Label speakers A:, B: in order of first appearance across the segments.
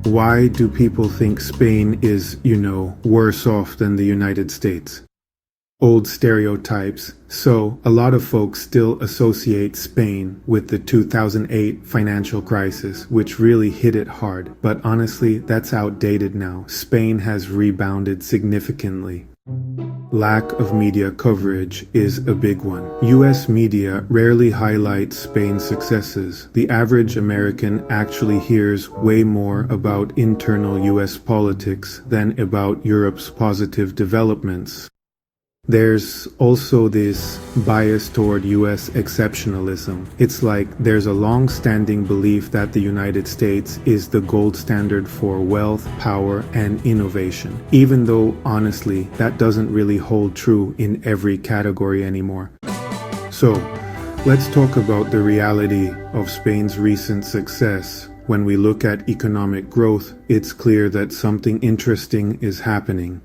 A: Why do people think Spain is, worse off than the United States? Old stereotypes. So, a lot of folks still associate Spain with the 2008 financial crisis, which really hit it hard. But honestly, that's outdated now. Spain has rebounded significantly. Lack of media coverage is a big one. U.S. media rarely highlights Spain's successes. The average American actually hears way more about internal U.S. politics than about Europe's positive developments. There's also this bias toward U.S. exceptionalism. It's like there's a long-standing belief that the United States is the gold standard for wealth, power, and innovation, even though, honestly, that doesn't really hold true in every category anymore. So, let's talk about the reality of Spain's recent success. When we look at economic growth, it's clear that something interesting is happening.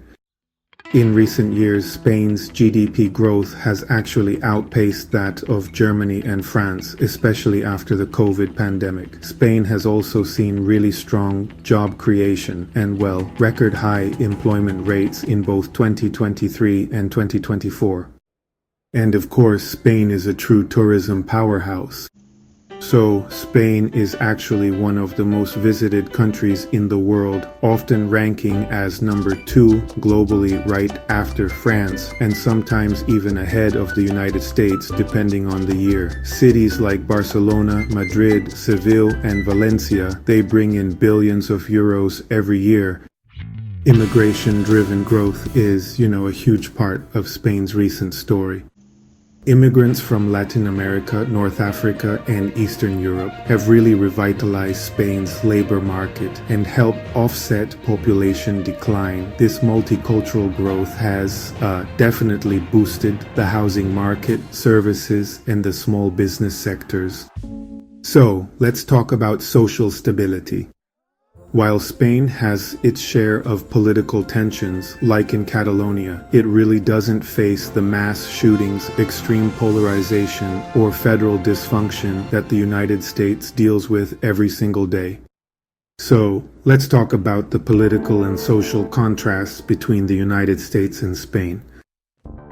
A: In recent years, Spain's GDP growth has actually outpaced that of Germany and France, especially after the COVID pandemic. Spain has also seen really strong job creation and, record high employment rates in both 2023 and 2024. And of course, Spain is a true tourism powerhouse. So, Spain is actually one of the most visited countries in the world, often ranking as number 2 globally right after France, and sometimes even ahead of the United States depending on the year. Cities like Barcelona, Madrid, Seville, and Valencia, they bring in billions of euros every year. Immigration-driven growth is, a huge part of Spain's recent story. Immigrants from Latin America, North Africa, and Eastern Europe have really revitalized Spain's labor market and helped offset population decline. This multicultural growth has definitely boosted the housing market, services, and the small business sectors. So, let's talk about social stability. While Spain has its share of political tensions, like in Catalonia, it really doesn't face the mass shootings, extreme polarization, or federal dysfunction that the United States deals with every single day. So, let's talk about the political and social contrasts between the United States and Spain.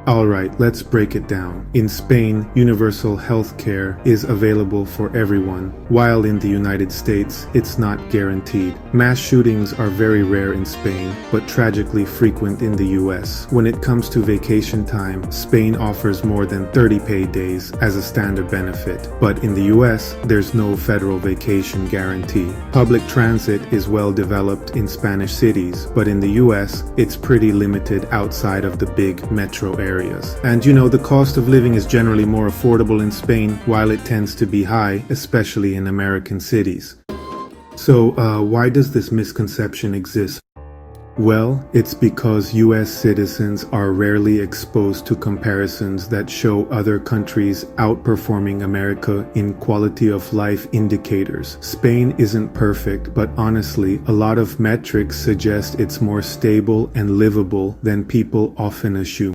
A: Alright, let's break it down. In Spain, universal health care is available for everyone, while in the United States, it's not guaranteed. Mass shootings are very rare in Spain, but tragically frequent in the U.S. When it comes to vacation time, Spain offers more than 30 paid days as a standard benefit. But in the U.S., there's no federal vacation guarantee. Public transit is well developed in Spanish cities, but in the U.S., it's pretty limited outside of the big metro areas. And the cost of living is generally more affordable in Spain, while it tends to be high, especially in American cities. So, why does this misconception exist? Well, it's because U.S. citizens are rarely exposed to comparisons that show other countries outperforming America in quality of life indicators. Spain isn't perfect, but honestly, a lot of metrics suggest it's more stable and livable than people often assume.